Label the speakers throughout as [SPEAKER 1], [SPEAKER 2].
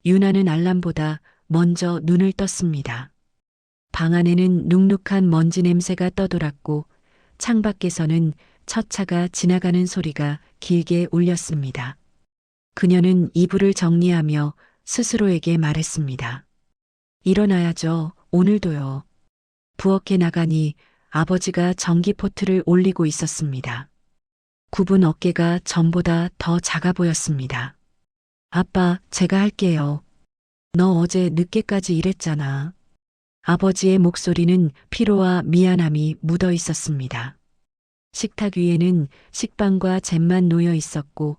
[SPEAKER 1] 유나는 알람보다 먼저 눈을 떴습니다. 방 안에는 눅눅한 먼지 냄새가 떠돌았고 창밖에서는 첫 차가 지나가는 소리가 길게 울렸습니다. 그녀는 이불을 정리하며 스스로에게 말했습니다. 일어나야죠. 오늘도요. 부엌에 나가니 아버지가 전기포트를 올리고 있었습니다. 굽은 어깨가 전보다 더 작아 보였습니다. 아빠, 제가 할게요. 너 어제 늦게까지 일했잖아. 아버지의 목소리는 피로와 미안함이 묻어 있었습니다. 식탁 위에는 식빵과 잼만 놓여 있었고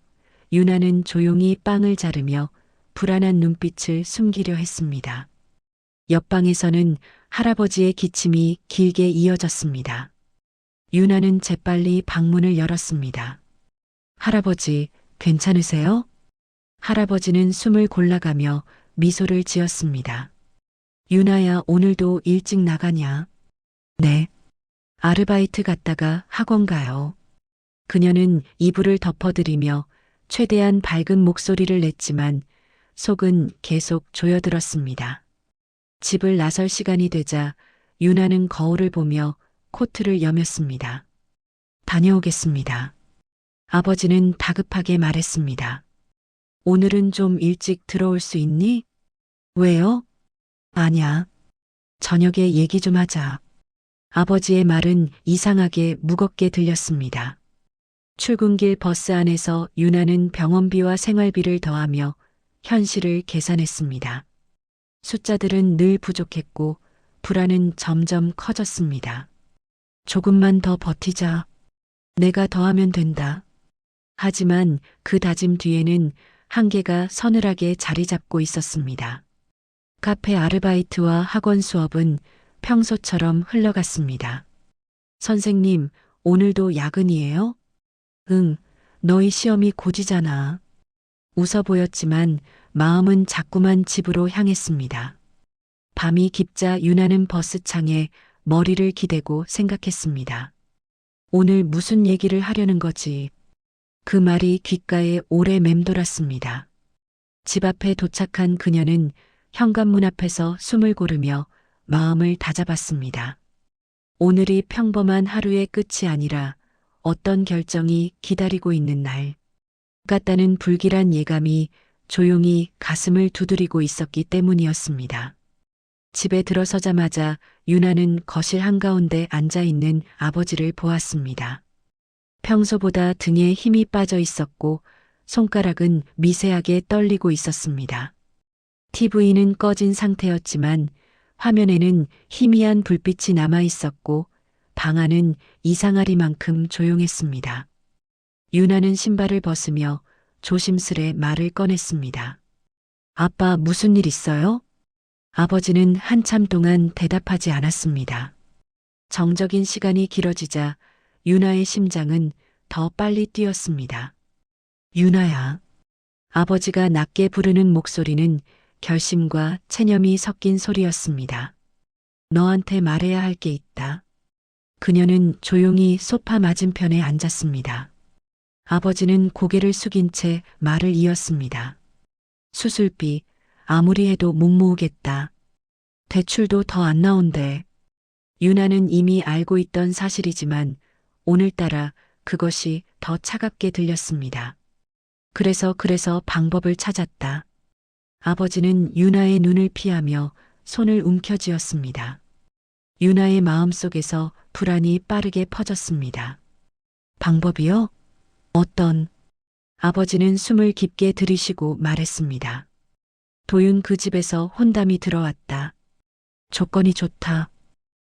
[SPEAKER 1] 유나는 조용히 빵을 자르며 불안한 눈빛을 숨기려 했습니다. 옆방에서는 할아버지의 기침이 길게 이어졌습니다. 유나는 재빨리 방문을 열었습니다. 할아버지, 괜찮으세요? 할아버지는 숨을 골라가며 미소를 지었습니다. 유나야, 오늘도 일찍 나가냐? 네. 아르바이트 갔다가 학원 가요. 그녀는 이불을 덮어드리며 최대한 밝은 목소리를 냈지만 속은 계속 조여들었습니다. 집을 나설 시간이 되자 유나는 거울을 보며 코트를 여몄습니다. 다녀오겠습니다. 아버지는 다급하게 말했습니다. 오늘은 좀 일찍 들어올 수 있니? 왜요? 아냐. 저녁에 얘기 좀 하자. 아버지의 말은 이상하게 무겁게 들렸습니다. 출근길 버스 안에서 유나는 병원비와 생활비를 더하며 현실을 계산했습니다. 숫자들은 늘 부족했고 불안은 점점 커졌습니다. 조금만 더 버티자. 내가 더하면 된다. 하지만 그 다짐 뒤에는 한계가 서늘하게 자리 잡고 있었습니다. 카페 아르바이트와 학원 수업은 평소처럼 흘러갔습니다. 선생님, 오늘도 야근이에요? 응, 너희 시험이 곧이잖아. 웃어 보였지만 마음은 자꾸만 집으로 향했습니다. 밤이 깊자 유나는 버스 창에 머리를 기대고 생각했습니다. 오늘 무슨 얘기를 하려는 거지? 그 말이 귓가에 오래 맴돌았습니다. 집 앞에 도착한 그녀는 현관문 앞에서 숨을 고르며 마음을 다잡았습니다. 오늘이 평범한 하루의 끝이 아니라 어떤 결정이 기다리고 있는 날 같다는 불길한 예감이 조용히 가슴을 두드리고 있었기 때문이었습니다. 집에 들어서자마자 유나는 거실 한가운데 앉아있는 아버지를 보았습니다. 평소보다 등에 힘이 빠져 있었고 손가락은 미세하게 떨리고 있었습니다. TV는 꺼진 상태였지만 화면에는 희미한 불빛이 남아 있었고 방 안은 이상하리만큼 조용했습니다. 유나는 신발을 벗으며 조심스레 말을 꺼냈습니다. 아빠, 무슨 일 있어요? 아버지는 한참 동안 대답하지 않았습니다. 정적인 시간이 길어지자 유나의 심장은 더 빨리 뛰었습니다. 유나야. 아버지가 낮게 부르는 목소리는 결심과 체념이 섞인 소리였습니다. 너한테 말해야 할 게 있다. 그녀는 조용히 소파 맞은편에 앉았습니다. 아버지는 고개를 숙인 채 말을 이었습니다. 수술비 아무리 해도 못 모으겠다. 대출도 더 안 나온대. 유나는 이미 알고 있던 사실이지만 오늘따라 그것이 더 차갑게 들렸습니다. 그래서 방법을 찾았다. 아버지는 유나의 눈을 피하며 손을 움켜쥐었습니다. 유나의 마음속에서 불안이 빠르게 퍼졌습니다. 방법이요? 어떤? 아버지는 숨을 깊게 들이쉬고 말했습니다. 도윤 그 집에서 혼담이 들어왔다. 조건이 좋다.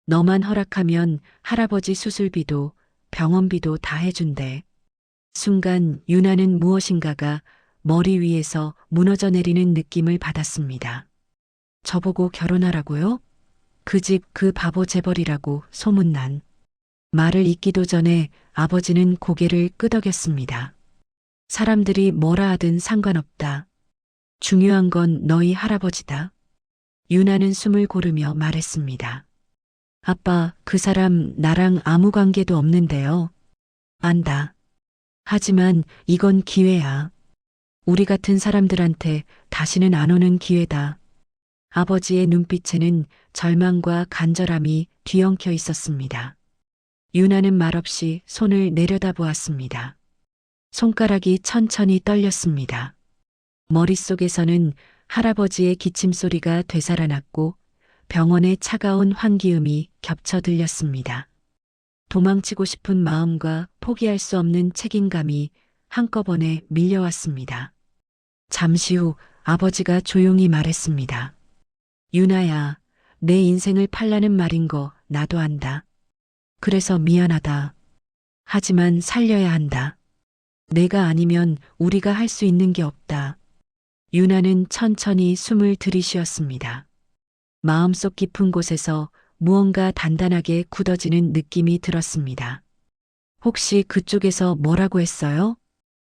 [SPEAKER 1] 너만 허락하면 할아버지 수술비도 병원비도 다 해준대. 순간 유나는 무엇인가가 머리 위에서 무너져 내리는 느낌을 받았습니다. 저보고 결혼하라고요? 그 집 그 바보 재벌이라고 소문난. 말을 잇기도 전에 아버지는 고개를 끄덕였습니다. 사람들이 뭐라 하든 상관없다. 중요한 건 너희 할아버지다. 유나는 숨을 고르며 말했습니다. 아빠, 그 사람 나랑 아무 관계도 없는데요. 안다. 하지만 이건 기회야. 우리 같은 사람들한테 다시는 안 오는 기회다. 아버지의 눈빛에는 절망과 간절함이 뒤엉켜 있었습니다. 유나는 말없이 손을 내려다보았습니다. 손가락이 천천히 떨렸습니다. 머릿속에서는 할아버지의 기침소리가 되살아났고 병원의 차가운 환기음이 겹쳐 들렸습니다. 도망치고 싶은 마음과 포기할 수 없는 책임감이 한꺼번에 밀려왔습니다. 잠시 후 아버지가 조용히 말했습니다. 유나야, 내 인생을 팔라는 말인 거 나도 안다. 그래서 미안하다. 하지만 살려야 한다. 내가 아니면 우리가 할 수 있는 게 없다. 유나는 천천히 숨을 들이쉬었습니다. 마음속 깊은 곳에서 무언가 단단하게 굳어지는 느낌이 들었습니다. 혹시 그쪽에서 뭐라고 했어요?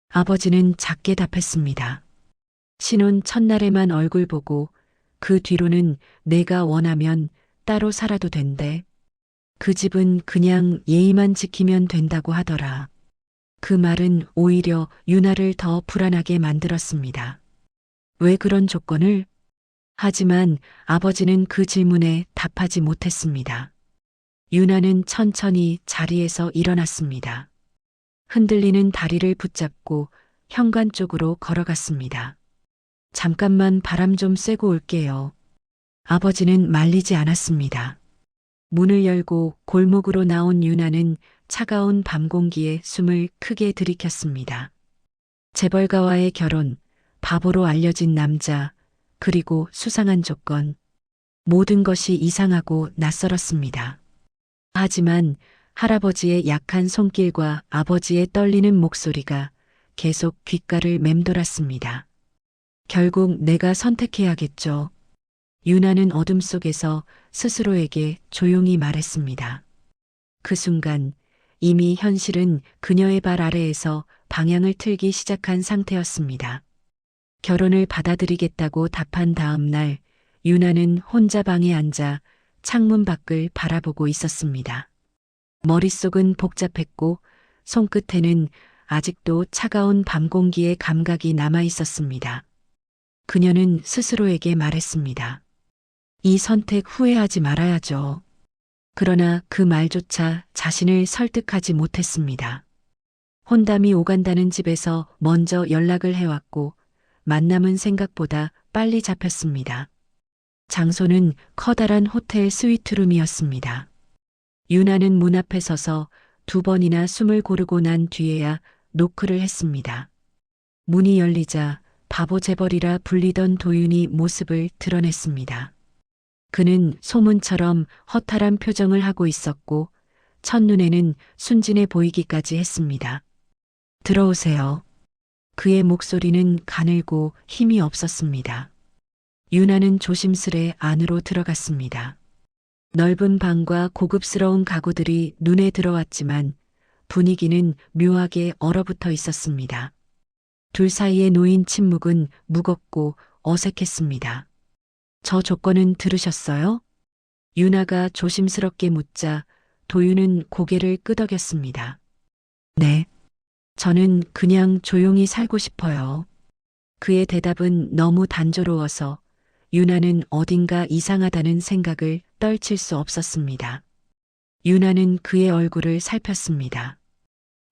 [SPEAKER 1] 아버지는 작게 답했습니다. 신혼 첫날에만 얼굴 보고 그 뒤로는 내가 원하면 따로 살아도 된대. 그 집은 그냥 예의만 지키면 된다고 하더라. 그 말은 오히려 유나를 더 불안하게 만들었습니다. 왜 그런 조건을? 하지만 아버지는 그 질문에 답하지 못했습니다. 유나는 천천히 자리에서 일어났습니다. 흔들리는 다리를 붙잡고 현관 쪽으로 걸어갔습니다. 잠깐만 바람 좀 쐬고 올게요. 아버지는 말리지 않았습니다. 문을 열고 골목으로 나온 유나는 차가운 밤 공기에 숨을 크게 들이켰습니다. 재벌가와의 결혼, 바보로 알려진 남자, 그리고 수상한 조건. 모든 것이 이상하고 낯설었습니다. 하지만 할아버지의 약한 손길과 아버지의 떨리는 목소리가 계속 귓가를 맴돌았습니다. 결국 내가 선택해야겠죠. 유나는 어둠 속에서 스스로에게 조용히 말했습니다. 그 순간 이미 현실은 그녀의 발 아래에서 방향을 틀기 시작한 상태였습니다. 결혼을 받아들이겠다고 답한 다음 날 유나는 혼자 방에 앉아 창문 밖을 바라보고 있었습니다. 머릿속은 복잡했고 손끝에는 아직도 차가운 밤 공기의 감각이 남아 있었습니다. 그녀는 스스로에게 말했습니다. 이 선택 후회하지 말아야죠. 그러나 그 말조차 자신을 설득하지 못했습니다. 혼담이 오간다는 집에서 먼저 연락을 해왔고 만남은 생각보다 빨리 잡혔습니다. 장소는 커다란 호텔 스위트룸이었습니다. 유나는 문 앞에 서서 2번이나 숨을 고르고 난 뒤에야 노크를 했습니다. 문이 열리자 바보 재벌이라 불리던 도윤이 모습을 드러냈습니다. 그는 소문처럼 허탈한 표정을 하고 있었고 첫눈에는 순진해 보이기까지 했습니다. 들어오세요. 그의 목소리는 가늘고 힘이 없었습니다. 유나는 조심스레 안으로 들어갔습니다. 넓은 방과 고급스러운 가구들이 눈에 들어왔지만 분위기는 묘하게 얼어붙어 있었습니다. 둘 사이에 놓인 침묵은 무겁고 어색했습니다. 저 조건은 들으셨어요? 유나가 조심스럽게 묻자 도윤은 고개를 끄덕였습니다. 네. 저는 그냥 조용히 살고 싶어요. 그의 대답은 너무 단조로워서 유나는 어딘가 이상하다는 생각을 떨칠 수 없었습니다. 유나는 그의 얼굴을 살폈습니다.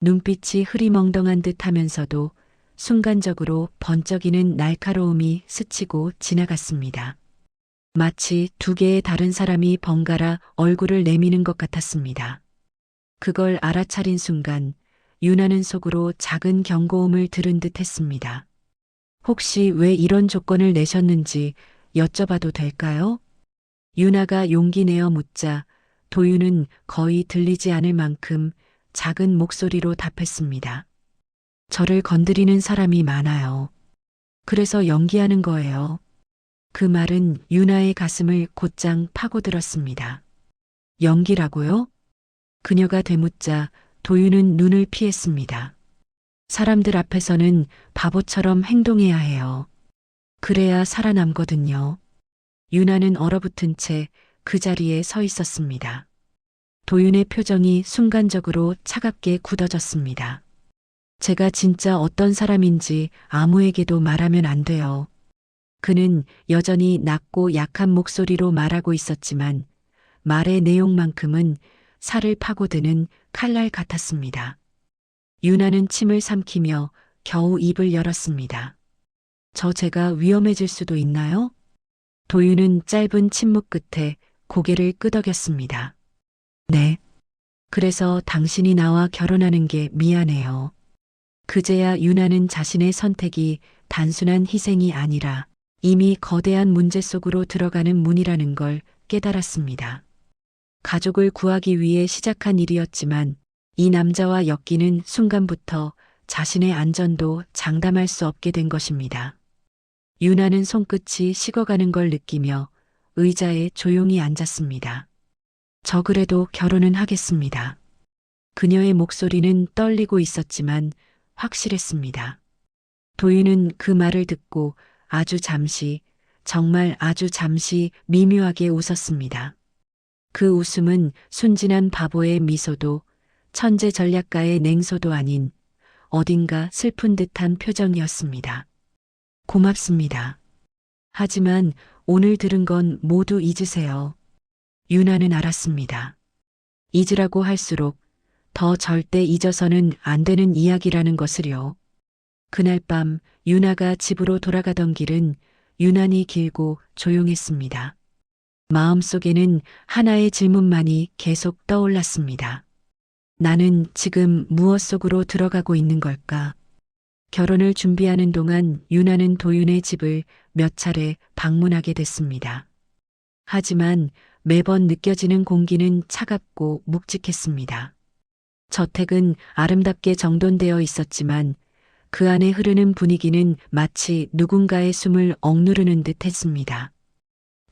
[SPEAKER 1] 눈빛이 흐리멍덩한 듯 하면서도 순간적으로 번쩍이는 날카로움이 스치고 지나갔습니다. 마치 2개의 다른 사람이 번갈아 얼굴을 내미는 것 같았습니다. 그걸 알아차린 순간 유나는 속으로 작은 경고음을 들은 듯 했습니다. 혹시 왜 이런 조건을 내셨는지 여쭤봐도 될까요? 유나가 용기 내어 묻자 도윤은 거의 들리지 않을 만큼 작은 목소리로 답했습니다. 저를 건드리는 사람이 많아요. 그래서 연기하는 거예요. 그 말은 유나의 가슴을 곧장 파고들었습니다. 연기라고요? 그녀가 되묻자 도윤은 눈을 피했습니다. 사람들 앞에서는 바보처럼 행동해야 해요. 그래야 살아남거든요. 유나는 얼어붙은 채 그 자리에 서 있었습니다. 도윤의 표정이 순간적으로 차갑게 굳어졌습니다. 제가 진짜 어떤 사람인지 아무에게도 말하면 안 돼요. 그는 여전히 낮고 약한 목소리로 말하고 있었지만 말의 내용만큼은 살을 파고드는 칼날 같았습니다. 유나는 침을 삼키며 겨우 입을 열었습니다. 제가 위험해질 수도 있나요? 도윤은 짧은 침묵 끝에 고개를 끄덕였습니다. 네. 그래서 당신이 나와 결혼하는 게 미안해요. 그제야 유나는 자신의 선택이 단순한 희생이 아니라 이미 거대한 문제 속으로 들어가는 문이라는 걸 깨달았습니다. 가족을 구하기 위해 시작한 일이었지만 이 남자와 엮이는 순간부터 자신의 안전도 장담할 수 없게 된 것입니다. 유나는 손끝이 식어가는 걸 느끼며 의자에 조용히 앉았습니다. 저 그래도 결혼은 하겠습니다. 그녀의 목소리는 떨리고 있었지만 확실했습니다. 도윤은 그 말을 듣고 아주 잠시, 정말 아주 잠시 미묘하게 웃었습니다. 그 웃음은 순진한 바보의 미소도 천재 전략가의 냉소도 아닌 어딘가 슬픈 듯한 표정이었습니다. 고맙습니다. 하지만 오늘 들은 건 모두 잊으세요. 유나는 알았습니다. 잊으라고 할수록 더 절대 잊어서는 안 되는 이야기라는 것을요. 그날 밤 유나가 집으로 돌아가던 길은 유난히 길고 조용했습니다. 마음속에는 하나의 질문만이 계속 떠올랐습니다. 나는 지금 무엇 속으로 들어가고 있는 걸까? 결혼을 준비하는 동안 유나는 도윤의 집을 몇 차례 방문하게 됐습니다. 하지만 매번 느껴지는 공기는 차갑고 묵직했습니다. 저택은 아름답게 정돈되어 있었지만 그 안에 흐르는 분위기는 마치 누군가의 숨을 억누르는 듯 했습니다.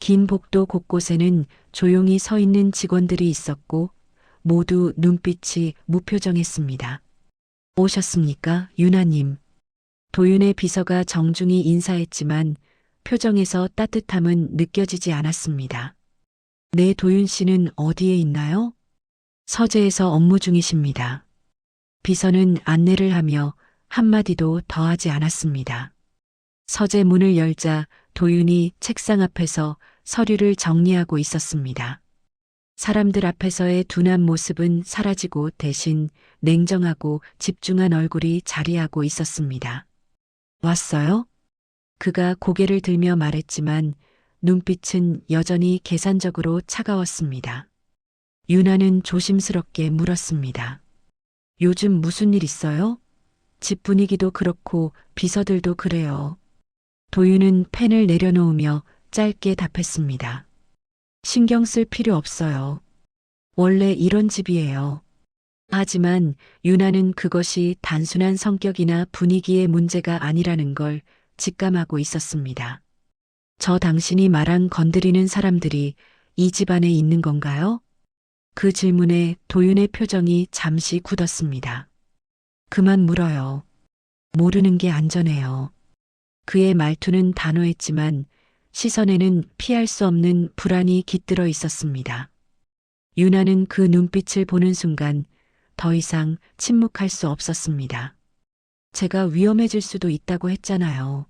[SPEAKER 1] 긴 복도 곳곳에는 조용히 서 있는 직원들이 있었고 모두 눈빛이 무표정했습니다. 오셨습니까, 유나님? 도윤의 비서가 정중히 인사했지만 표정에서 따뜻함은 느껴지지 않았습니다. 네, 도윤 씨는 어디에 있나요? 서재에서 업무 중이십니다. 비서는 안내를 하며 한마디도 더하지 않았습니다. 서재 문을 열자 도윤이 책상 앞에서 서류를 정리하고 있었습니다. 사람들 앞에서의 둔한 모습은 사라지고 대신 냉정하고 집중한 얼굴이 자리하고 있었습니다. 왔어요? 그가 고개를 들며 말했지만 눈빛은 여전히 계산적으로 차가웠습니다. 유나는 조심스럽게 물었습니다. 요즘 무슨 일 있어요? 집 분위기도 그렇고 비서들도 그래요. 도윤은 펜을 내려놓으며 짧게 답했습니다. 신경 쓸 필요 없어요. 원래 이런 집이에요. 하지만 유나는 그것이 단순한 성격이나 분위기의 문제가 아니라는 걸 직감하고 있었습니다. 저 당신이 말한 건드리는 사람들이 이 집 안에 있는 건가요? 그 질문에 도윤의 표정이 잠시 굳었습니다. 그만 물어요. 모르는 게 안전해요. 그의 말투는 단호했지만 시선에는 피할 수 없는 불안이 깃들어 있었습니다. 유나는 그 눈빛을 보는 순간 더 이상 침묵할 수 없었습니다. 제가 위험해질 수도 있다고 했잖아요.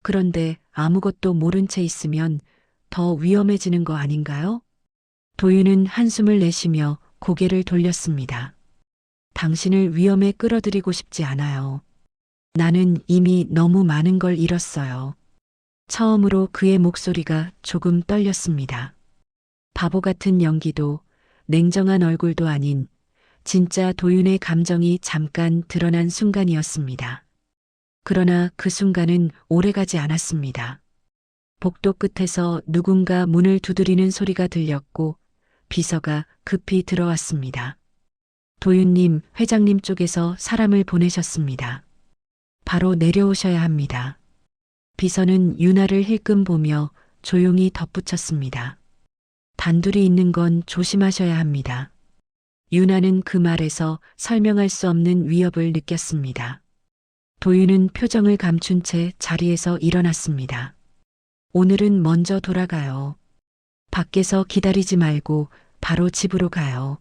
[SPEAKER 1] 그런데 아무것도 모른 채 있으면 더 위험해지는 거 아닌가요? 도윤은 한숨을 내쉬며 고개를 돌렸습니다. 당신을 위험에 끌어들이고 싶지 않아요. 나는 이미 너무 많은 걸 잃었어요. 처음으로 그의 목소리가 조금 떨렸습니다. 바보 같은 연기도 냉정한 얼굴도 아닌 진짜 도윤의 감정이 잠깐 드러난 순간이었습니다. 그러나 그 순간은 오래가지 않았습니다. 복도 끝에서 누군가 문을 두드리는 소리가 들렸고 비서가 급히 들어왔습니다. 도윤님, 회장님 쪽에서 사람을 보내셨습니다. 바로 내려오셔야 합니다. 비서는 유나를 힐끔 보며 조용히 덧붙였습니다. 단둘이 있는 건 조심하셔야 합니다. 유나는 그 말에서 설명할 수 없는 위협을 느꼈습니다. 도윤은 표정을 감춘 채 자리에서 일어났습니다. 오늘은 먼저 돌아가요. 밖에서 기다리지 말고 바로 집으로 가요.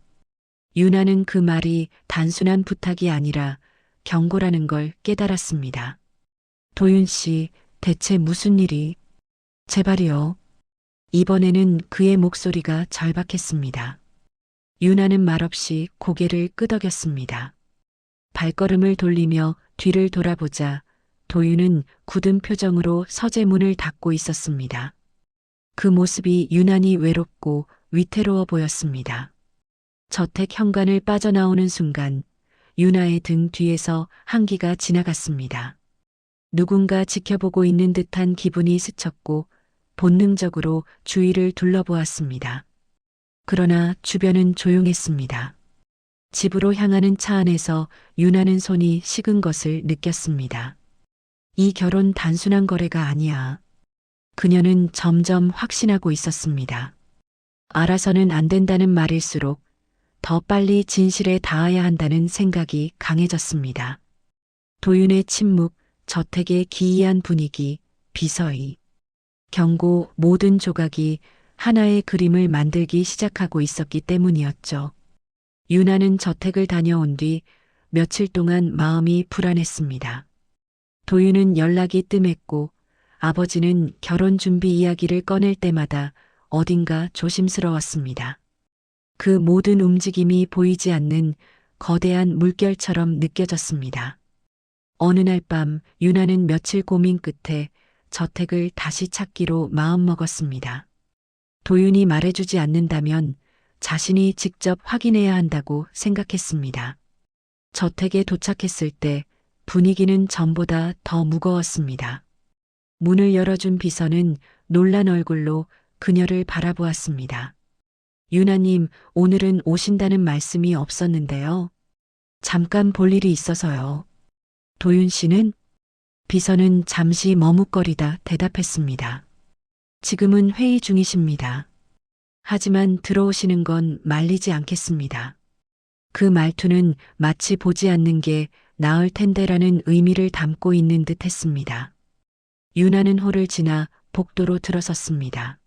[SPEAKER 1] 유나는 그 말이 단순한 부탁이 아니라 경고라는 걸 깨달았습니다. 도윤 씨, 대체 무슨 일이? 제발이요. 이번에는 그의 목소리가 절박했습니다. 유나는 말없이 고개를 끄덕였습니다. 발걸음을 돌리며 뒤를 돌아보자 도윤은 굳은 표정으로 서재문을 닫고 있었습니다. 그 모습이 유난히 외롭고 위태로워 보였습니다. 저택 현관을 빠져나오는 순간 유나의 등 뒤에서 한기가 지나갔습니다. 누군가 지켜보고 있는 듯한 기분이 스쳤고 본능적으로 주위를 둘러보았습니다. 그러나 주변은 조용했습니다. 집으로 향하는 차 안에서 유나는 손이 식은 것을 느꼈습니다. 이 결혼 단순한 거래가 아니야. 그녀는 점점 확신하고 있었습니다. 알아서는 안 된다는 말일수록 더 빨리 진실에 닿아야 한다는 생각이 강해졌습니다. 도윤의 침묵, 저택의 기이한 분위기, 비서의, 경고 모든 조각이 하나의 그림을 만들기 시작하고 있었기 때문이었죠. 유나는 저택을 다녀온 뒤 며칠 동안 마음이 불안했습니다. 도윤은 연락이 뜸했고 아버지는 결혼 준비 이야기를 꺼낼 때마다 어딘가 조심스러웠습니다. 그 모든 움직임이 보이지 않는 거대한 물결처럼 느껴졌습니다. 어느 날 밤 유나는 며칠 고민 끝에 저택을 다시 찾기로 마음먹었습니다. 도윤이 말해주지 않는다면 자신이 직접 확인해야 한다고 생각했습니다. 저택에 도착했을 때 분위기는 전보다 더 무거웠습니다. 문을 열어준 비서는 놀란 얼굴로 그녀를 바라보았습니다. 유나님, 오늘은 오신다는 말씀이 없었는데요. 잠깐 볼 일이 있어서요. 도윤 씨는? 비서는 잠시 머뭇거리다 대답했습니다. 지금은 회의 중이십니다. 하지만 들어오시는 건 말리지 않겠습니다. 그 말투는 마치 보지 않는 게 나을 텐데라는 의미를 담고 있는 듯 했습니다. 유나는 홀을 지나 복도로 들어섰습니다.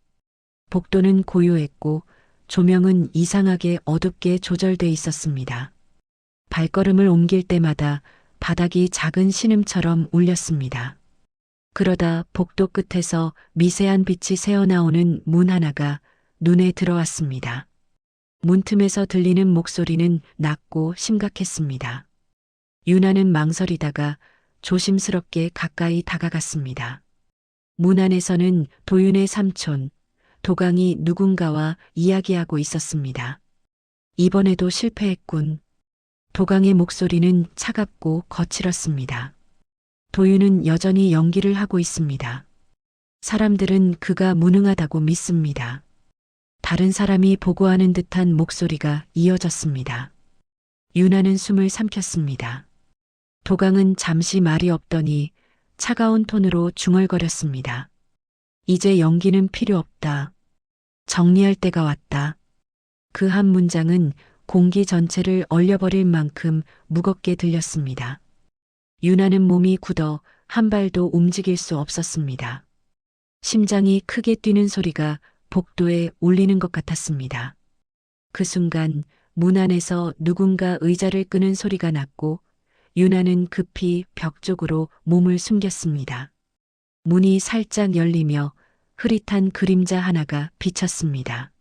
[SPEAKER 1] 복도는 고요했고 조명은 이상하게 어둡게 조절돼 있었습니다. 발걸음을 옮길 때마다 바닥이 작은 신음처럼 울렸습니다. 그러다 복도 끝에서 미세한 빛이 새어나오는 문 하나가 눈에 들어왔습니다. 문틈에서 들리는 목소리는 낮고 심각했습니다. 유나는 망설이다가 조심스럽게 가까이 다가갔습니다. 문 안에서는 도윤의 삼촌, 도강이 누군가와 이야기하고 있었습니다. 이번에도 실패했군. 도강의 목소리는 차갑고 거칠었습니다. 도윤은 여전히 연기를 하고 있습니다. 사람들은 그가 무능하다고 믿습니다. 다른 사람이 보고하는 듯한 목소리가 이어졌습니다. 유나는 숨을 삼켰습니다. 도강은 잠시 말이 없더니 차가운 톤으로 중얼거렸습니다. 이제 연기는 필요 없다. 정리할 때가 왔다. 그 한 문장은 공기 전체를 얼려버릴 만큼 무겁게 들렸습니다. 유나는 몸이 굳어 한 발도 움직일 수 없었습니다. 심장이 크게 뛰는 소리가 복도에 울리는 것 같았습니다. 그 순간 문 안에서 누군가 의자를 끄는 소리가 났고 유나는 급히 벽 쪽으로 몸을 숨겼습니다. 문이 살짝 열리며 흐릿한 그림자 하나가 비쳤습니다.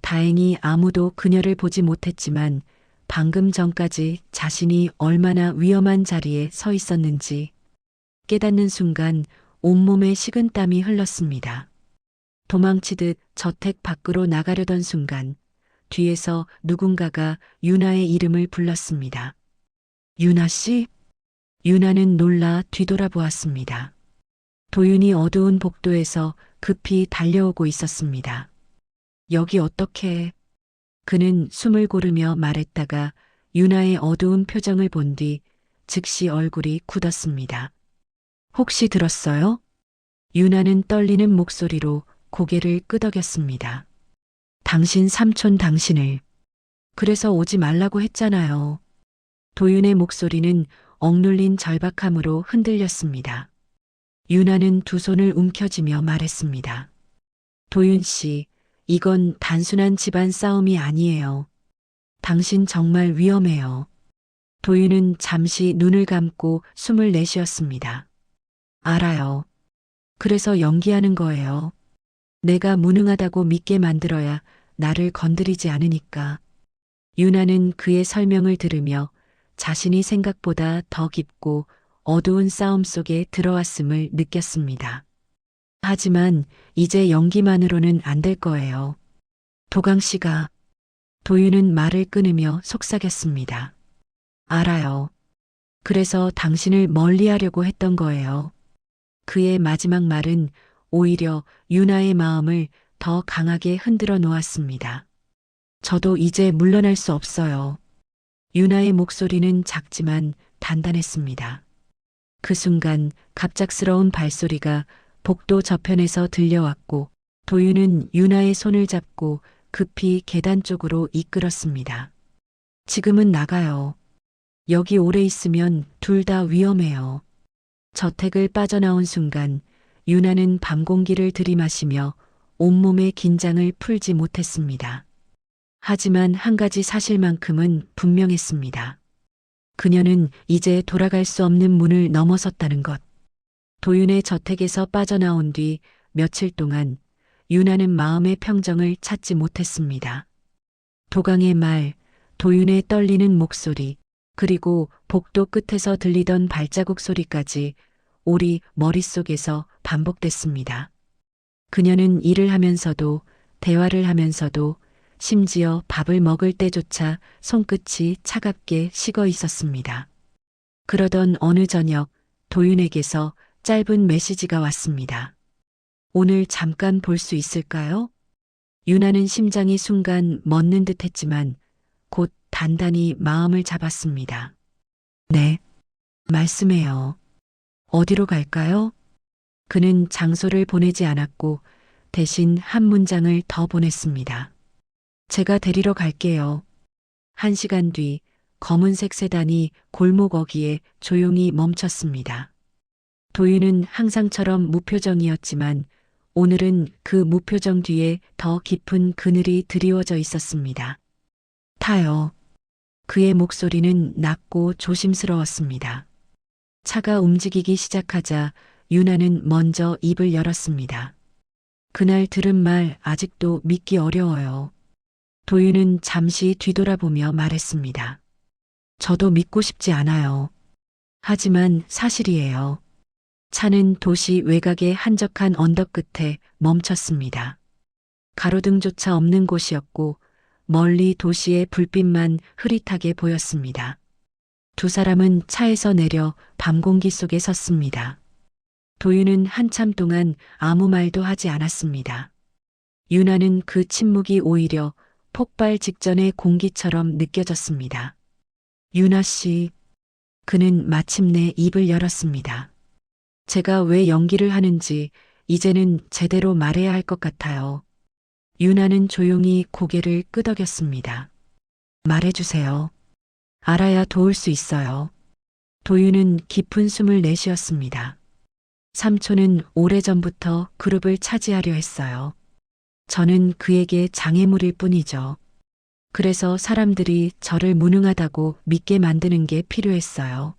[SPEAKER 1] 다행히 아무도 그녀를 보지 못했지만 방금 전까지 자신이 얼마나 위험한 자리에 서 있었는지 깨닫는 순간 온몸에 식은땀이 흘렀습니다. 도망치듯 저택 밖으로 나가려던 순간 뒤에서 누군가가 유나의 이름을 불렀습니다. 유나 씨? 유나는 놀라 뒤돌아보았습니다. 도윤이 어두운 복도에서 급히 달려오고 있었습니다. 여기 어떻게? 그는 숨을 고르며 말했다가 유나의 어두운 표정을 본 뒤 즉시 얼굴이 굳었습니다. 혹시 들었어요? 유나는 떨리는 목소리로 고개를 끄덕였습니다. 당신 삼촌 당신을. 그래서 오지 말라고 했잖아요. 도윤의 목소리는 억눌린 절박함으로 흔들렸습니다. 유나는 두 손을 움켜쥐며 말했습니다. 도윤 씨, 이건 단순한 집안 싸움이 아니에요. 당신 정말 위험해요. 도윤은 잠시 눈을 감고 숨을 내쉬었습니다. 알아요. 그래서 연기하는 거예요. 내가 무능하다고 믿게 만들어야 나를 건드리지 않으니까. 유나는 그의 설명을 들으며 자신이 생각보다 더 깊고 어두운 싸움 속에 들어왔음을 느꼈습니다. 하지만 이제 연기만으로는 안 될 거예요. 도강 씨가. 도윤은 말을 끊으며 속삭였습니다. 알아요. 그래서 당신을 멀리하려고 했던 거예요. 그의 마지막 말은 오히려 유나의 마음을 더 강하게 흔들어 놓았습니다. 저도 이제 물러날 수 없어요. 유나의 목소리는 작지만 단단했습니다. 그 순간 갑작스러운 발소리가 복도 저편에서 들려왔고 도윤은 유나의 손을 잡고 급히 계단 쪽으로 이끌었습니다. 지금은 나가요. 여기 오래 있으면 둘 다 위험해요. 저택을 빠져나온 순간 유나는 밤 공기를 들이마시며 온몸의 긴장을 풀지 못했습니다. 하지만 한 가지 사실만큼은 분명했습니다. 그녀는 이제 돌아갈 수 없는 문을 넘어섰다는 것. 도윤의 저택에서 빠져나온 뒤 며칠 동안 유나는 마음의 평정을 찾지 못했습니다. 도강의 말, 도윤의 떨리는 목소리, 그리고 복도 끝에서 들리던 발자국 소리까지 우리 머릿속에서 반복됐습니다. 그녀는 일을 하면서도 대화를 하면서도 심지어 밥을 먹을 때조차 손끝이 차갑게 식어 있었습니다. 그러던 어느 저녁 도윤에게서 짧은 메시지가 왔습니다. 오늘 잠깐 볼 수 있을까요? 유나는 심장이 순간 멎는 듯 했지만 곧 단단히 마음을 잡았습니다. 네, 말씀해요. 어디로 갈까요? 그는 장소를 보내지 않았고 대신 한 문장을 더 보냈습니다. 제가 데리러 갈게요. 1시간 뒤 검은색 세단이 골목 어귀에 조용히 멈췄습니다. 도윤은 항상처럼 무표정이었지만 오늘은 그 무표정 뒤에 더 깊은 그늘이 드리워져 있었습니다. 타요. 그의 목소리는 낮고 조심스러웠습니다. 차가 움직이기 시작하자 유나는 먼저 입을 열었습니다. 그날 들은 말 아직도 믿기 어려워요. 도윤은 잠시 뒤돌아보며 말했습니다. 저도 믿고 싶지 않아요. 하지만 사실이에요. 차는 도시 외곽의 한적한 언덕 끝에 멈췄습니다. 가로등조차 없는 곳이었고 멀리 도시의 불빛만 흐릿하게 보였습니다. 두 사람은 차에서 내려 밤 공기 속에 섰습니다. 도윤은 한참 동안 아무 말도 하지 않았습니다. 유나는 그 침묵이 오히려 폭발 직전의 공기처럼 느껴졌습니다. 유나 씨, 그는 마침내 입을 열었습니다. 제가 왜 연기를 하는지 이제는 제대로 말해야 할 것 같아요. 유나는 조용히 고개를 끄덕였습니다. 말해주세요. 알아야 도울 수 있어요. 도윤은 깊은 숨을 내쉬었습니다. 삼촌은 오래전부터 그룹을 차지하려 했어요. 저는 그에게 장애물일 뿐이죠. 그래서 사람들이 저를 무능하다고 믿게 만드는 게 필요했어요.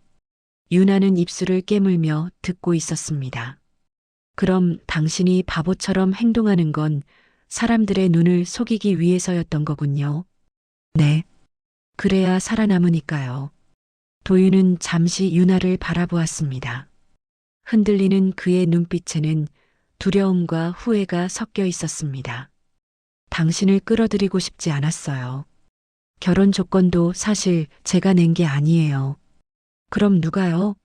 [SPEAKER 1] 유나는 입술을 깨물며 듣고 있었습니다. 그럼 당신이 바보처럼 행동하는 건 사람들의 눈을 속이기 위해서였던 거군요. 네. 그래야 살아남으니까요. 도윤은 잠시 유나를 바라보았습니다. 흔들리는 그의 눈빛에는 두려움과 후회가 섞여 있었습니다. 당신을 끌어들이고 싶지 않았어요. 결혼 조건도 사실 제가 낸 게 아니에요. 그럼 누가요?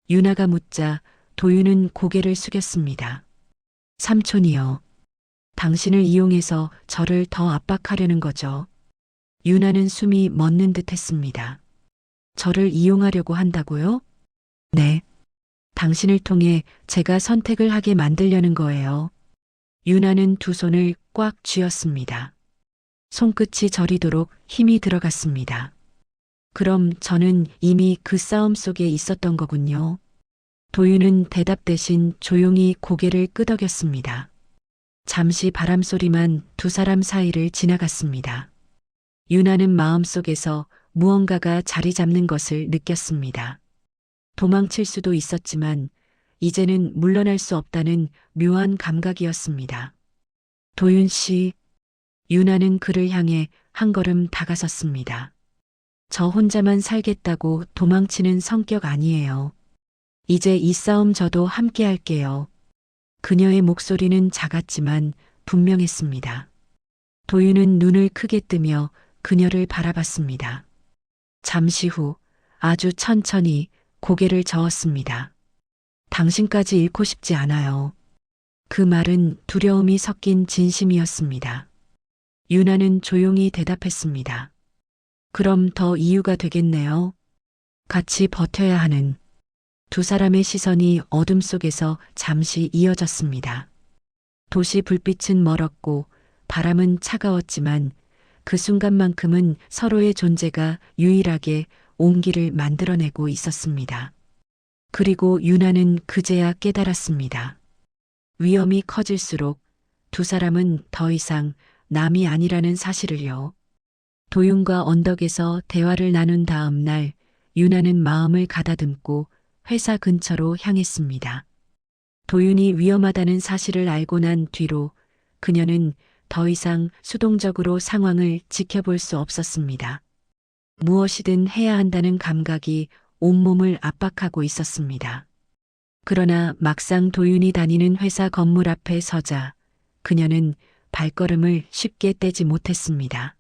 [SPEAKER 1] 유나가 묻자 도윤은 고개를 숙였습니다. 삼촌이요. 당신을 이용해서 저를 더 압박하려는 거죠. 유나는 숨이 멎는 듯 했습니다. 저를 이용하려고 한다고요? 네. 당신을 통해 제가 선택을 하게 만들려는 거예요. 유나는 두 손을 꽉 쥐었습니다. 손끝이 저리도록 힘이 들어갔습니다. 그럼 저는 이미 그 싸움 속에 있었던 거군요. 도윤은 대답 대신 조용히 고개를 끄덕였습니다. 잠시 바람소리만 두 사람 사이를 지나갔습니다. 유나는 마음속에서 무언가가 자리 잡는 것을 느꼈습니다. 도망칠 수도 있었지만 이제는 물러날 수 없다는 묘한 감각이었습니다. 도윤 씨, 유나는 그를 향해 한 걸음 다가섰습니다. 저 혼자만 살겠다고 도망치는 성격 아니에요. 이제 이 싸움 저도 함께 할게요. 그녀의 목소리는 작았지만 분명했습니다. 도윤은 눈을 크게 뜨며 그녀를 바라봤습니다. 잠시 후 아주 천천히 고개를 저었습니다. 당신까지 잃고 싶지 않아요. 그 말은 두려움이 섞인 진심이었습니다. 유나는 조용히 대답했습니다. 그럼 더 이유가 되겠네요. 같이 버텨야 하는. 두 사람의 시선이 어둠 속에서 잠시 이어졌습니다. 도시 불빛은 멀었고 바람은 차가웠지만 그 순간만큼은 서로의 존재가 유일하게 온기를 만들어내고 있었습니다. 그리고 유나는 그제야 깨달았습니다. 위험이 커질수록 두 사람은 더 이상 남이 아니라는 사실을요. 도윤과 언덕에서 대화를 나눈 다음 날 유나는 마음을 가다듬고 회사 근처로 향했습니다. 도윤이 위험하다는 사실을 알고 난 뒤로 그녀는 더 이상 수동적으로 상황을 지켜볼 수 없었습니다. 무엇이든 해야 한다는 감각이 온몸을 압박하고 있었습니다. 그러나 막상 도윤이 다니는 회사 건물 앞에 서자 그녀는 발걸음을 쉽게 떼지 못했습니다.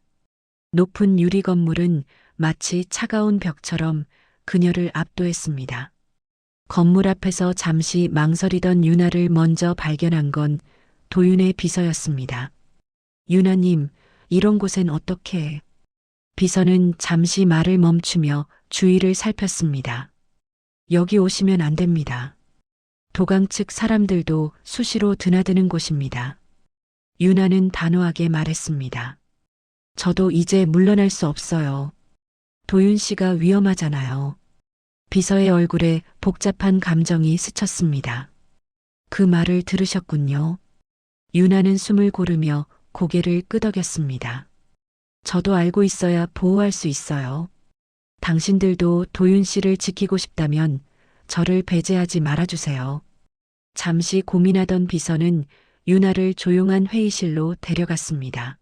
[SPEAKER 1] 높은 유리 건물은 마치 차가운 벽처럼 그녀를 압도했습니다. 건물 앞에서 잠시 망설이던 유나를 먼저 발견한 건 도윤의 비서였습니다. 유나님, 이런 곳엔 어떻게? 비서는 잠시 말을 멈추며 주위를 살폈습니다. 여기 오시면 안 됩니다. 도강 측 사람들도 수시로 드나드는 곳입니다. 유나는 단호하게 말했습니다. 저도 이제 물러날 수 없어요. 도윤 씨가 위험하잖아요. 비서의 얼굴에 복잡한 감정이 스쳤습니다. 그 말을 들으셨군요. 유나는 숨을 고르며 고개를 끄덕였습니다. 저도 알고 있어야 보호할 수 있어요. 당신들도 도윤 씨를 지키고 싶다면 저를 배제하지 말아주세요. 잠시 고민하던 비서는 유나를 조용한 회의실로 데려갔습니다.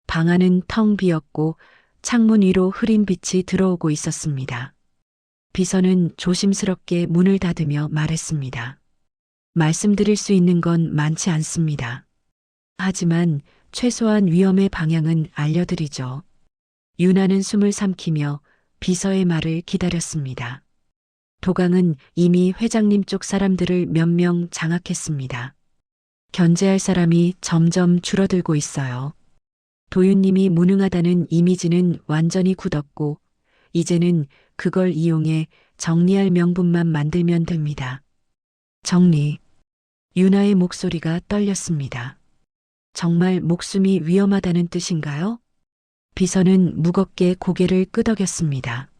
[SPEAKER 1] 방 안은 텅 비었고 창문 위로 흐린 빛이 들어오고 있었습니다. 비서는 조심스럽게 문을 닫으며 말했습니다. 말씀드릴 수 있는 건 많지 않습니다. 하지만 최소한 위험의 방향은 알려드리죠. 유나는 숨을 삼키며 비서의 말을 기다렸습니다. 도강은 이미 회장님 쪽 사람들을 몇 명 장악했습니다. 견제할 사람이 점점 줄어들고 있어요. 도윤님이 무능하다는 이미지는 완전히 굳었고 이제는 그걸 이용해 정리할 명분만 만들면 됩니다. 정리. 유나의 목소리가 떨렸습니다. 정말 목숨이 위험하다는 뜻인가요? 비서는 무겁게 고개를 끄덕였습니다.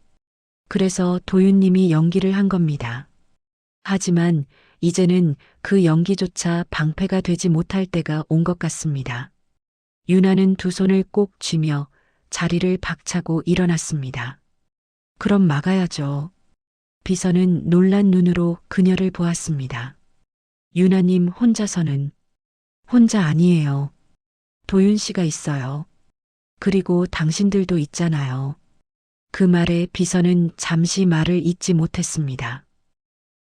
[SPEAKER 1] 그래서 도윤님이 연기를 한 겁니다. 하지만 이제는 그 연기조차 방패가 되지 못할 때가 온 것 같습니다. 유나는 두 손을 꼭 쥐며 자리를 박차고 일어났습니다. 그럼 막아야죠. 비서는 놀란 눈으로 그녀를 보았습니다. 유나님 혼자서는 혼자 아니에요. 도윤 씨가 있어요. 그리고 당신들도 있잖아요. 그 말에 비서는 잠시 말을 잇지 못했습니다.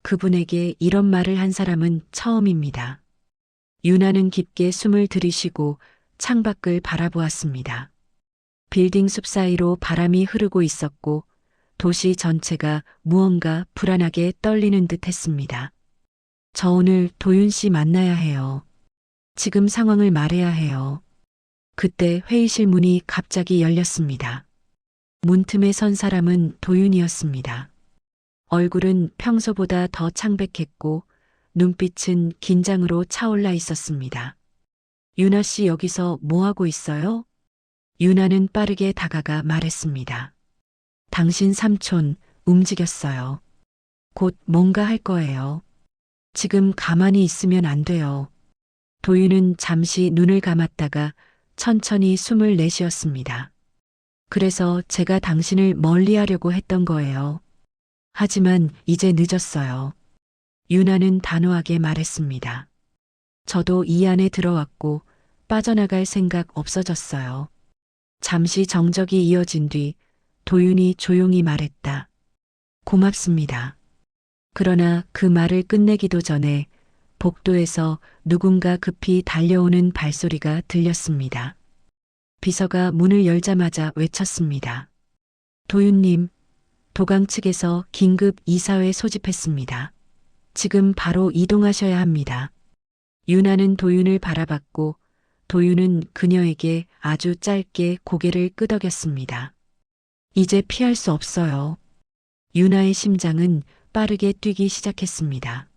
[SPEAKER 1] 그분에게 이런 말을 한 사람은 처음입니다. 유나는 깊게 숨을 들이쉬고 창밖을 바라보았습니다. 빌딩 숲 사이로 바람이 흐르고 있었고 도시 전체가 무언가 불안하게 떨리는 듯 했습니다. 저 오늘 도윤 씨 만나야 해요. 지금 상황을 말해야 해요. 그때 회의실 문이 갑자기 열렸습니다. 문틈에 선 사람은 도윤이었습니다. 얼굴은 평소보다 더 창백했고 눈빛은 긴장으로 차올라 있었습니다. 유나 씨 여기서 뭐 하고 있어요? 유나는 빠르게 다가가 말했습니다. 당신 삼촌 움직였어요. 곧 뭔가 할 거예요. 지금 가만히 있으면 안 돼요. 도윤은 잠시 눈을 감았다가 천천히 숨을 내쉬었습니다. 그래서 제가 당신을 멀리하려고 했던 거예요. 하지만 이제 늦었어요. 유나는 단호하게 말했습니다. 저도 이 안에 들어왔고 빠져나갈 생각 없어졌어요. 잠시 정적이 이어진 뒤 도윤이 조용히 말했다. 고맙습니다. 그러나 그 말을 끝내기도 전에 복도에서 누군가 급히 달려오는 발소리가 들렸습니다. 비서가 문을 열자마자 외쳤습니다. 도윤님, 도강 측에서 긴급 이사회 소집했습니다. 지금 바로 이동하셔야 합니다. 유나는 도윤을 바라봤고 도윤은 그녀에게 아주 짧게 고개를 끄덕였습니다. 이제 피할 수 없어요. 유나의 심장은 빠르게 뛰기 시작했습니다.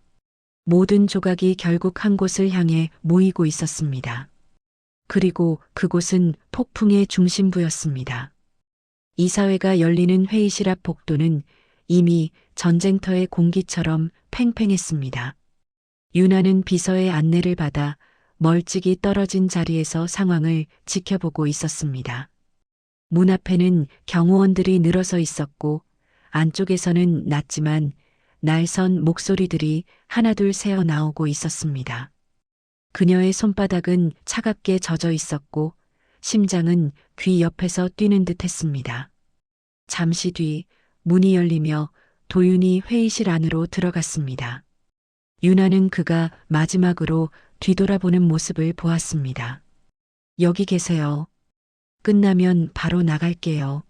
[SPEAKER 1] 모든 조각이 결국 한 곳을 향해 모이고 있었습니다. 그리고 그곳은 폭풍의 중심부였습니다. 이사회가 열리는 회의실 앞 복도는 이미 전쟁터의 공기처럼 팽팽했습니다. 유나는 비서의 안내를 받아 멀찍이 떨어진 자리에서 상황을 지켜보고 있었습니다. 문 앞에는 경호원들이 늘어서 있었고 안쪽에서는 낮지만 날선 목소리들이 하나둘 새어 나오고 있었습니다. 그녀의 손바닥은 차갑게 젖어 있었고 심장은 귀 옆에서 뛰는 듯 했습니다. 잠시 뒤 문이 열리며 도윤이 회의실 안으로 들어갔습니다. 유나는 그가 마지막으로 뒤돌아보는 모습을 보았습니다. 여기 계세요. 끝나면 바로 나갈게요.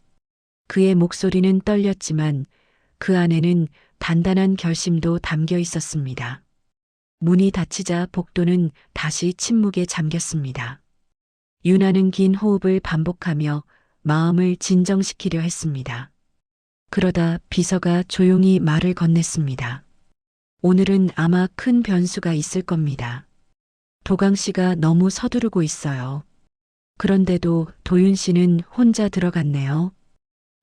[SPEAKER 1] 그의 목소리는 떨렸지만 그 안에는 단단한 결심도 담겨 있었습니다. 문이 닫히자 복도는 다시 침묵에 잠겼습니다. 유나는 긴 호흡을 반복하며 마음을 진정시키려 했습니다. 그러다 비서가 조용히 말을 건넸습니다. 오늘은 아마 큰 변수가 있을 겁니다. 도강 씨가 너무 서두르고 있어요. 그런데도 도윤 씨는 혼자 들어갔네요.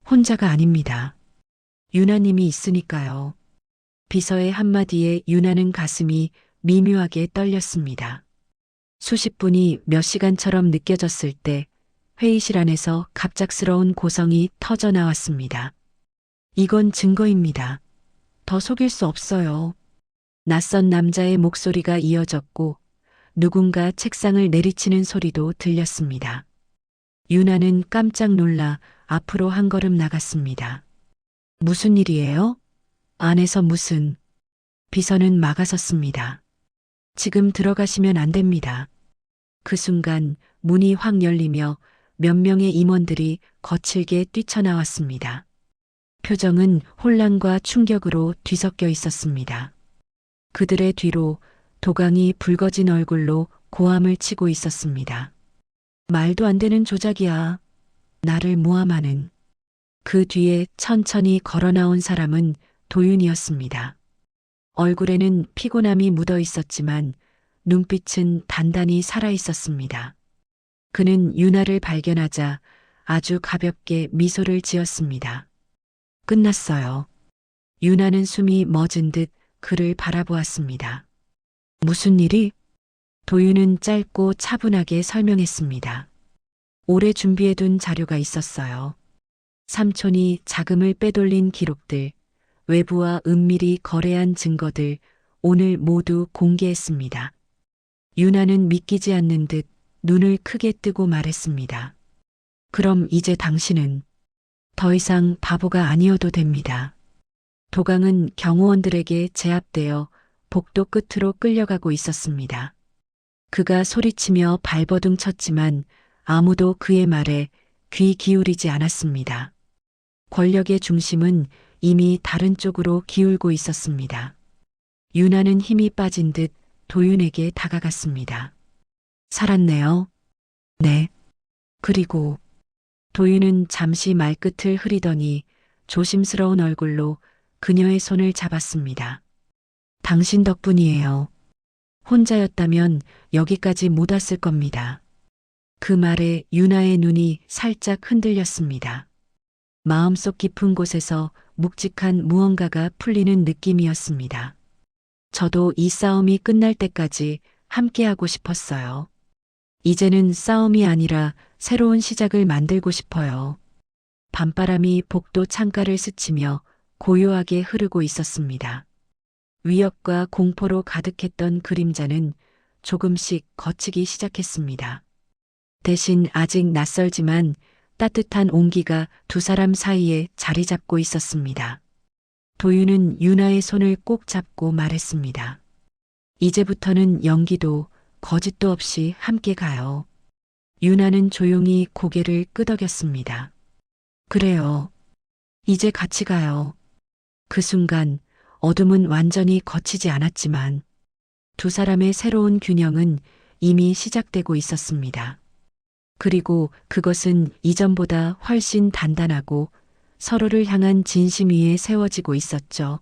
[SPEAKER 1] 혼자가 아닙니다. 유나님이 있으니까요. 비서의 한마디에 유나는 가슴이 미묘하게 떨렸습니다. 수십 분이 몇 시간처럼 느껴졌을 때 회의실 안에서 갑작스러운 고성이 터져 나왔습니다. 이건 증거입니다. 더 속일 수 없어요. 낯선 남자의 목소리가 이어졌고 누군가 책상을 내리치는 소리도 들렸습니다. 유나는 깜짝 놀라 앞으로 한 걸음 나갔습니다. 무슨 일이에요? 안에서 무슨... 비서는 막아섰습니다. 지금 들어가시면 안 됩니다. 그 순간 문이 확 열리며 몇 명의 임원들이 거칠게 뛰쳐나왔습니다. 표정은 혼란과 충격으로 뒤섞여 있었습니다. 그들의 뒤로 도강이 붉어진 얼굴로 고함을 치고 있었습니다. 말도 안 되는 조작이야. 나를 모함하는. 그 뒤에 천천히 걸어 나온 사람은 도윤이었습니다. 얼굴에는 피곤함이 묻어 있었지만 눈빛은 단단히 살아 있었습니다. 그는 유나를 발견하자 아주 가볍게 미소를 지었습니다. 끝났어요. 유나는 숨이 멎은 듯 그를 바라보았습니다. 무슨 일이? 도윤은 짧고 차분하게 설명했습니다. 오래 준비해둔 자료가 있었어요. 삼촌이 자금을 빼돌린 기록들, 외부와 은밀히 거래한 증거들 오늘 모두 공개했습니다. 유나는 믿기지 않는 듯 눈을 크게 뜨고 말했습니다. 그럼 이제 당신은 더 이상 바보가 아니어도 됩니다. 도강은 경호원들에게 제압되어 복도 끝으로 끌려가고 있었습니다. 그가 소리치며 발버둥 쳤지만 아무도 그의 말에 귀 기울이지 않았습니다. 권력의 중심은 이미 다른 쪽으로 기울고 있었습니다. 유나는 힘이 빠진 듯 도윤에게 다가갔습니다. 살았네요. 네. 그리고 도윤은 잠시 말끝을 흐리더니 조심스러운 얼굴로 그녀의 손을 잡았습니다. 당신 덕분이에요. 혼자였다면 여기까지 못 왔을 겁니다. 그 말에 유나의 눈이 살짝 흔들렸습니다. 마음속 깊은 곳에서 묵직한 무언가가 풀리는 느낌이었습니다. 저도 이 싸움이 끝날 때까지 함께하고 싶었어요. 이제는 싸움이 아니라 새로운 시작을 만들고 싶어요. 밤바람이 복도 창가를 스치며 고요하게 흐르고 있었습니다. 위협과 공포로 가득했던 그림자는 조금씩 걷히기 시작했습니다. 대신 아직 낯설지만 따뜻한 온기가 두 사람 사이에 자리 잡고 있었습니다. 도윤은 유나의 손을 꼭 잡고 말했습니다. 이제부터는 연기도 거짓도 없이 함께 가요. 유나는 조용히 고개를 끄덕였습니다. 그래요. 이제 같이 가요. 그 순간 어둠은 완전히 걷히지 않았지만 두 사람의 새로운 균형은 이미 시작되고 있었습니다. 그리고 그것은 이전보다 훨씬 단단하고 서로를 향한 진심 위에 세워지고 있었죠.